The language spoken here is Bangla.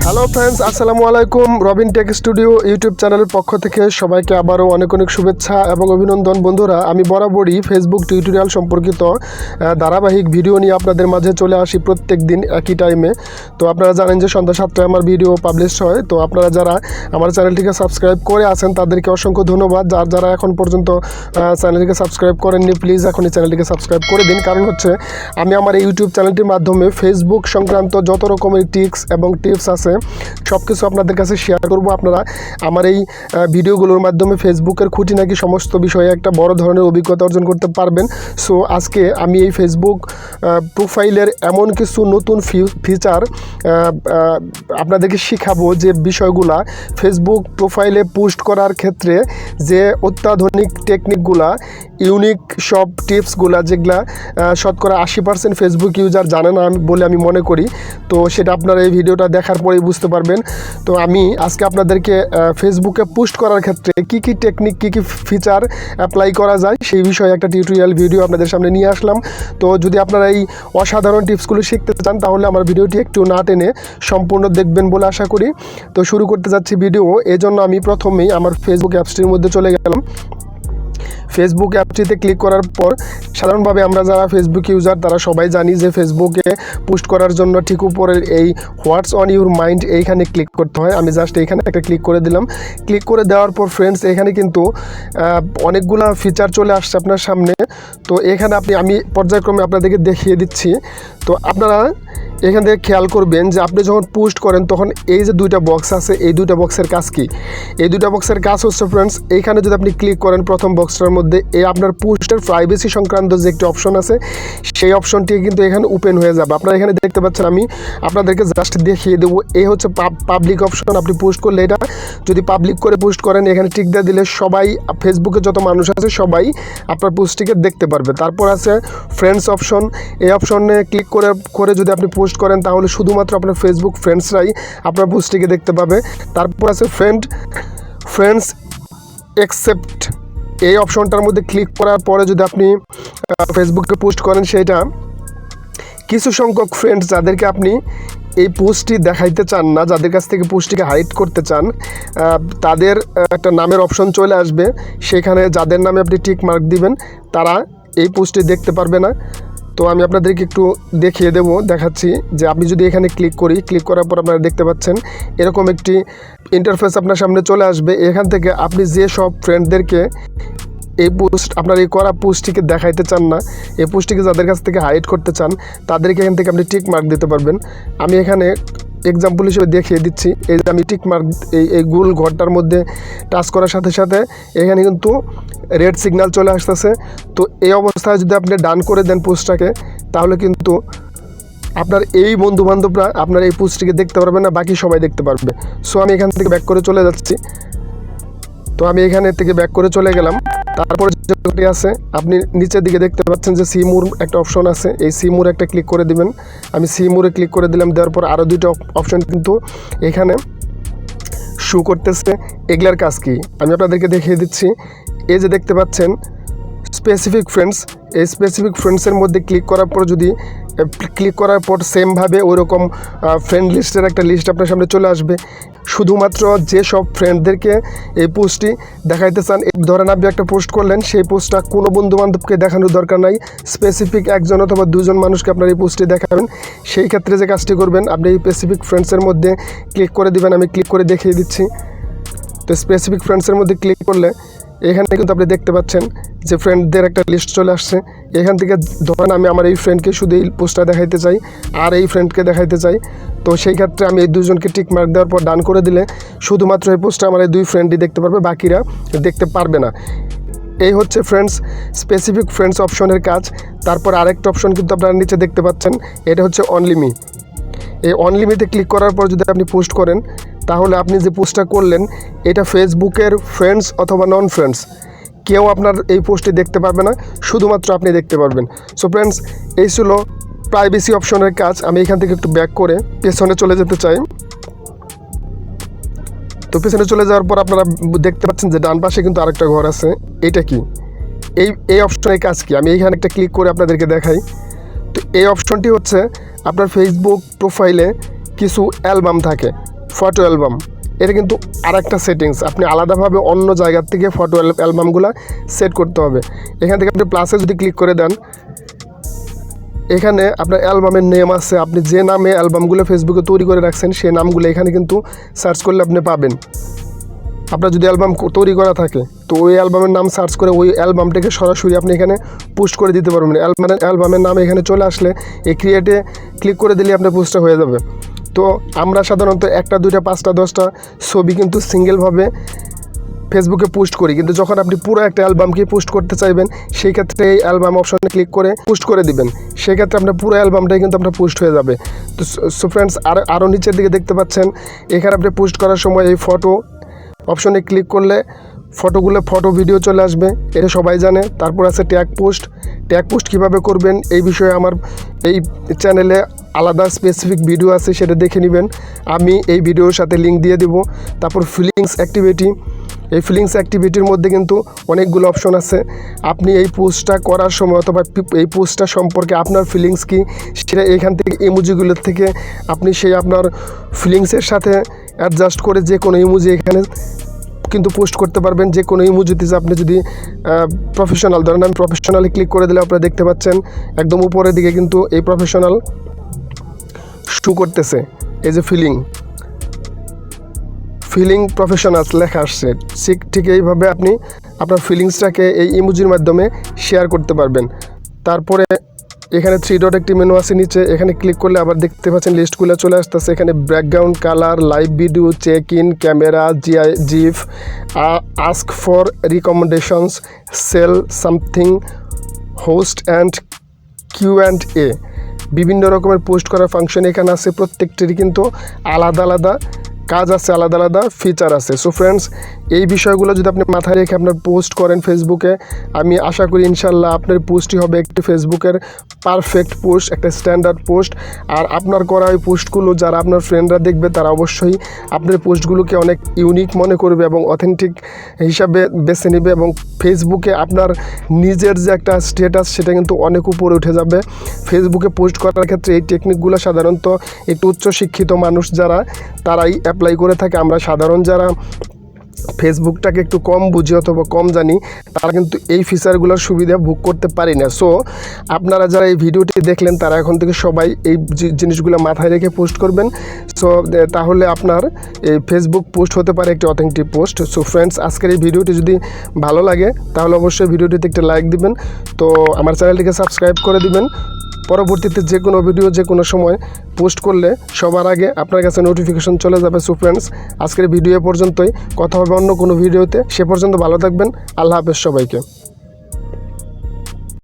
হ্যালো ফ্রেন্ডস, আসসালামু আলাইকুম। রবিন টেক স্টুডিও ইউটিউব চ্যানেলের পক্ষ থেকে সবাইকে আবারও অনেক অনেক শুভেচ্ছা এবং অভিনন্দন। বন্ধুরা, আমি বরাবরই ফেসবুক টিউটোরিয়াল সম্পর্কিত ধারাবাহিক ভিডিও নিয়ে আপনাদের মাঝে চলে আসি প্রত্যেক দিন একই টাইমে। তো আপনারা জানেন যে সন্ধ্যা 7টায় আমার ভিডিও পাবলিশ হয়। তো আপনারা যারা আমার চ্যানেলটিকে সাবস্ক্রাইব করে আছেন তাদেরকে অসংখ্য ধন্যবাদ। যারা এখন পর্যন্ত চ্যানেলটিকে সাবস্ক্রাইব করেননি, প্লিজ এখনই চ্যানেলটিকে সাবস্ক্রাইব করে দিন। কারণ হচ্ছে আমি আমার এই ইউটিউব চ্যানেলটির মাধ্যমে ফেসবুক সংক্রান্ত যত রকমের টিপস এবং টিপস আছে সব কিছু আপনাদের কাছে শেয়ার করব। আপনারা আমার এই ভিডিওগুলোর মাধ্যমে ফেসবুকের খুঁটিনাটি সমস্ত বিষয়ে একটা বড় ধরনের অভিজ্ঞতা অর্জন করতে পারবেন। সো আজকে আমি এই ফেসবুক প্রোফাইলের এমন কিছু নতুন ফিচার আপনাদেরকে শেখাবো যে বিষয়গুলা ফেসবুক প্রোফাইলে পোস্ট করার ক্ষেত্রে যে অত্যাধুনিক টেকনিকগুলা, ইউনিক সব টিপসগুলা যেগুলা শতকরা 80% ফেসবুক ইউজার জানে না বলে আমি মনে করি। তো সেটা আপনারা এই ভিডিওটা দেখার পরেই বুঝতে পারবেন। তো আমি আজকে আপনাদেরকে ফেসবুকে পোস্ট করার ক্ষেত্রে কী কী টেকনিক, কী কী ফিচার অ্যাপ্লাই করা যায় সেই বিষয়ে একটা টিউটোরিয়াল ভিডিও আপনাদের সামনে নিয়ে আসলাম। তো যদি আপনারা এই অসাধারণ টিপসগুলো শিখতে চান তাহলে আমার ভিডিওটি একটু না টেনে সম্পূর্ণ দেখবেন বলে আশা করি। তো শুরু করতে যাচ্ছি ভিডিও। এজন্য আমি প্রথমেই আমার ফেসবুক অ্যাপসটির মধ্যে চলে গেলাম। ফেসবুক অ্যাপটিতে ক্লিক করার পর সাধারণভাবে আমরা যারা ফেসবুক ইউজার তারা সবাই জানি যে ফেসবুকে পোস্ট করার জন্য ঠিক উপরের এই হোয়াটস অন ইউর মাইন্ড এইখানে ক্লিক করতে হয়। আমি জাস্ট এইখানে একটা ক্লিক করে দিলাম। ক্লিক করে দেওয়ার পর ফ্রেন্ডস এখানে কিন্তু অনেকগুলো ফিচার চলে আসছে আপনার সামনে। তো এখানে আমি পর্যায়ক্রমে আপনাদেরকে দেখিয়ে দিচ্ছি। তো আপনারা এখান থেকে খেয়াল করবেন যে আপনি যখন পোস্ট করেন তখন এই যে দুইটা বক্স আছে, এই দুইটা বক্সের কাজ কি? এই দুইটা বক্সের কাজ হচ্ছে ফ্রেন্ডস, এইখানে যদি আপনি ক্লিক করেন প্রথম বক্সটার মধ্যে এই আপনার পোস্টের প্রাইভেসি সংক্রান্ত যে একটি অপশন আছে সেই অপশনটি কিন্তু এখানে ওপেন হয়ে যাবে। আপনারা এখানে দেখতে পাচ্ছেন, আমি আপনাদেরকে জাস্ট দেখিয়ে দেবো। এই হচ্ছে পাবলিক অপশন। আপনি পোস্ট করলে এটা যদি পাবলিক করে পোস্ট করেন এখানে টিক দিয়ে দিলে সবাই, ফেসবুকে যত মানুষ আছে সবাই আপনার পোস্টটিকে দেখতে পারবে। তারপর আছে ফ্রেন্ডস অপশন। এই অপশনে ক্লিক করে যদি আপনি পোস্ট করেন তাহলে শুধুমাত্র আপনার ফেসবুক ফ্রেন্ডসরাই আপনার পোস্টটিকে দেখতে পাবে। তারপর আছে ফ্রেন্ডস অ্যাকসেপ্ট। এই অপশনটার মধ্যে ক্লিক করার পরে যদি আপনি ফেসবুকে পোস্ট করেন সেটা কিছু সংখ্যক ফ্রেন্ডস যাদেরকে আপনি এই পোস্টটি দেখাইতে চান না, যাদের কাছ থেকে পোস্টটিকে হাইড করতে চান, তাদের একটা নামের অপশন চলে আসবে। সেখানে যাদের নামে আপনি টিক মার্ক দিবেন তারা এই পোস্টটি দেখতে পারবে না। তো আমি আপনাদেরকে একটু দেখাচ্ছি যে আপনি যদি এখানে ক্লিক করার পর আপনারা দেখতে পাচ্ছেন এরকম একটি ইন্টারফেস আপনার সামনে চলে আসবে। এখান থেকে আপনি যে সব ফ্রেন্ডদেরকে এই পোস্ট, আপনার এই করা পোস্টটিকে দেখাইতে চান না, এই পোস্টটিকে যাদের কাছ থেকে হাইড করতে চান তাদেরকে এখান থেকে আপনি টিক মার্ক দিতে পারবেন। আমি এখানে এক্সাম্পল হিসেবে দেখিয়ে দিচ্ছি। এই যে আমি টিক মার্ক এই গোল ঘরটার মধ্যে টাচ করার সাথে সাথে এখানে কিন্তু রেড সিগন্যাল চলে আসতেছে। তো এই অবস্থায় যদি আপনি ডান করে দেন পোস্টটাকে তাহলে কিন্তু আপনার এই বন্ধুবান্ধবরা আপনার এই পোস্টটিকে দেখতে পারবে না, বাকি সবাই দেখতে পারবে। সো আমি এখান থেকে ব্যাক করে চলে যাচ্ছি। তো আমি এখানে থেকে ব্যাক করে চলে গেলাম। তারপরে যেটি আছে আপনি নিচের দিকে দেখতে পাচ্ছেন যে সি মোর একটা অপশন আছে, এই সি মোর একটা ক্লিক করে দিবেন। আমি সি মোরে ক্লিক করে দিলাম। দেওয়ার পর আরও দুইটা অপশন কিন্তু এখানে শো করতেছে। এগুলার কাজ কি আমি আপনাদেরকে দেখিয়ে দিচ্ছি। এই যে দেখতে পাচ্ছেন স্পেসিফিক ফ্রেন্ডস, এই স্পেসিফিক ফ্রেন্ডসের মধ্যে ক্লিক করার পর সেমভাবে ওইরকম ফ্রেন্ড লিস্টের একটা লিস্ট আপনার সামনে চলে আসবে। শুধুমাত্র যে সব ফ্রেন্ডদেরকে এই পোস্টটি দেখাইতে চান, ধরেন আপনি একটা পোস্ট করলেন, সেই পোস্টটা কোনো বন্ধুবান্ধবকে দেখানোর দরকার নাই, স্পেসিফিক একজন অথবা দুজন মানুষকে আপনার এই পোস্টটি দেখাবেন। সেই ক্ষেত্রে যে কাজটি করবেন আপনি এই স্পেসিফিক ফ্রেন্ডসের মধ্যে ক্লিক করে দিবেন। আমি ক্লিক করে দেখিয়ে দিচ্ছি। তো স্পেসিফিক ফ্রেন্ডসের মধ্যে ক্লিক করলে এখানে কিন্তু আপনি দেখতে পাচ্ছেন যে ফ্রেন্ডদের একটা লিস্ট চলে আসছে। এখান থেকে ধরেন আমি আমার এই ফ্রেন্ডকে শুধু এই পোস্টটা দেখাইতে চাই আর এই ফ্রেন্ডকে দেখাইতে চাই। তো সেই ক্ষেত্রে আমি এই দুজনকে টিক মার্ক দেওয়ার পর ডান করে দিলে শুধুমাত্র এই পোস্টটা আমার এই দুই ফ্রেন্ডই দেখতে পারবে, বাকিরা দেখতে পারবে না। এই হচ্ছে ফ্রেন্ডস স্পেসিফিক ফ্রেন্ডস অপশনের কাজ। তারপর আরেকটা অপশন কিন্তু আপনারা নিচে দেখতে পাচ্ছেন, এটা হচ্ছে অনলিমি। এই অনলিমিতে ক্লিক করার পর যদি আপনি পোস্ট করেন তাহলে আপনি যে পোস্টটা করলেন এটা ফেসবুকের ফ্রেন্ডস অথবা নন ফ্রেন্ডস কেউ আপনার এই পোস্টটি দেখতে পারবে না, শুধুমাত্র আপনি দেখতে পারবেন। সো ফ্রেন্ডস এই ছিল প্রাইভেসি অপশনের কাজ। আমি এখান থেকে একটু ব্যাক করে পেছনে চলে যেতে চাই। তো পেছনে চলে যাওয়ার পর আপনারা দেখতে পাচ্ছেন যে ডান পাশে কিন্তু আরেকটা ঘর আছে। এটা কি? এই অপশনের কাজ কি আমি এইখানে একটা ক্লিক করে আপনাদেরকে দেখাই। তো এই অপশনটি হচ্ছে আপনার ফেসবুক প্রোফাইলে কিছু অ্যালবাম থাকে, ফটো অ্যালবাম, এটা কিন্তু আরেকটা সেটিংস, আপনি আলাদাভাবে অন্য জায়গার থেকে ফটো অ্যালবামগুলো সেট করতে হবে। এখান থেকে আপনি প্লাসে যদি ক্লিক করে দেন, এখানে আপনার অ্যালবামের নেম আছে, আপনি যে নামে অ্যালবামগুলো ফেসবুকে তৈরি করে রাখছেন সেই নামগুলো এখানে কিন্তু সার্চ করলে আপনি পাবেন। আপনার যদি অ্যালবাম তৈরি করা থাকে তো ওই অ্যালবামের নাম সার্চ করে ওই অ্যালবামটাকে সরাসরি আপনি এখানে পোস্ট করে দিতে পারবেন। অ্যালবামের নাম এখানে চলে আসলে এই ক্রিয়েটে ক্লিক করে দিলে আপনার পোস্টটা হয়ে যাবে। তো আমরা সাধারণত 1টা 2টা 5টা 10টা ছবি কিন্তু সিঙ্গেলভাবে ফেসবুকে পোস্ট করি, কিন্তু যখন আপনি পুরো একটা অ্যালবামকে পোস্ট করতে চাইবেন সেই ক্ষেত্রে এই অ্যালবাম অপশনে ক্লিক করে পোস্ট করে দিবেন, সেই ক্ষেত্রে আপনার পুরো অ্যালবামটাই কিন্তু আপনার পোস্ট হয়ে যাবে। তো সো ফ্রেন্ডস, আরও নিচের দিকে দেখতে পাচ্ছেন এখানে আপনি পোস্ট করার সময় এই ফটো অপশনে ক্লিক করলে ফটো ভিডিও চলে আসবে, এটা সবাই জানে। তারপর আছে ট্যাগ পোস্ট কীভাবে করবেন এই বিষয়ে আমার এই চ্যানেলে আলাদা স্পেসিফিক ভিডিও আছে, সেটা দেখে নেবেন, আমি এই ভিডিওর সাথে লিঙ্ক দিয়ে দেব। তারপর ফিলিংস অ্যাক্টিভিটি, এই ফিলিংস অ্যাক্টিভিটির মধ্যে কিন্তু অনেকগুলো অপশন আছে। আপনি এই পোস্টটা করার সময় অথবা এই পোস্টটা সম্পর্কে আপনার ফিলিংস কী সেটা এখান থেকে ইমোজিগুলোর থেকে আপনি সেই আপনার ফিলিংসের সাথে অ্যাডজাস্ট করে যে কোনো ইমোজি এখানে কিন্তু পোস্ট করতে পারবেন। যে কোনো ইমোজিতে আপনি যদি প্রফেশনাল, ধরেন আমি প্রফেশনালে ক্লিক করে দিলে আপনারা দেখতে পাচ্ছেন একদম উপরের দিকে কিন্তু এই প্রফেশনাল শো করতেছে, এই যে ফিলিং প্রফেশনালস লেখা আসছে। ঠিক এইভাবে আপনি আপনার ফিলিংসটাকে এই ইমোজির মাধ্যমে শেয়ার করতে পারবেন। তারপরে এখানে 3 ডট একটি মেনু আছে নিচে, এখানে ক্লিক করলে আবার দেখতে পাচ্ছেন লিস্টগুলো চলে আসতেছে। এখানে background colour, live video, check in, camera, GIF, ask for recommendations, sell something, host and Q&A, বিভিন্ন রকমের পোস্ট করার ফাংশন এখানে আছে। প্রত্যেকটিরই কিন্তু আলাদা আলাদা কাজ আছে, আলাদা আলাদা ফিচার আছে। সো ফ্রেন্ডস, এই বিষয়গুলো যদি আপনি মাথায় রেখে আপনার পোস্ট করেন ফেসবুকে, আমি আশা করি ইনশাল্লাহ আপনার পোস্টই হবে একটি ফেসবুকের পারফেক্ট পোস্ট, একটা স্ট্যান্ডার্ড পোস্ট। আর আপনার করা ওই পোস্টগুলো যারা আপনার ফ্রেন্ডরা দেখবে তারা অবশ্যই আপনার পোস্টগুলোকে অনেক ইউনিক মনে করবে এবং অথেন্টিক হিসাবে বেছে নেবে, এবং ফেসবুকে আপনার নিজের যে একটা স্ট্যাটাস সেটা কিন্তু অনেক উপরে উঠে যাবে। ফেসবুকে পোস্ট করার ক্ষেত্রে এই টেকনিকগুলো সাধারণত একটু উচ্চশিক্ষিত মানুষ যারা তারাই অ্যাপ্লাই করে থাকে। আমরা সাধারণ যারা ফেসবুকটাকে একটু কম বুঝি অথবা কম জানি তারা কিন্তু এই ফিচারগুলোর সুবিধা ভোগ করতে পারি না। সো আপনারা যারা এই ভিডিওটি দেখলেন তারা এখন থেকে সবাই এই জিনিসগুলো মাথায় রেখে পোস্ট করবেন। সো তাহলে আপনার এই ফেসবুক পোস্ট হতে পারে একটি অথেন্টিক পোস্ট। সো ফ্রেন্ডস, আজকের এই ভিডিওটি যদি ভালো লাগে তাহলে অবশ্যই ভিডিওটিতে একটা লাইক দিবেন, তো আমার চ্যানেলটিকে সাবস্ক্রাইব করে দিবেন। পরবর্তীতে যে কোনো ভিডিও যে কোনো সময় পোস্ট করলে সবার আগে আপনার কাছে নোটিফিকেশন চলে যাবে। সো ফ্রেন্ডস, আজকের ভিডিও পর্যন্তই, কথা হবে অন্য কোনো ভিডিওতে। সে পর্যন্ত ভালো থাকবেন। আল্লাহ হাফেজ সবাইকে।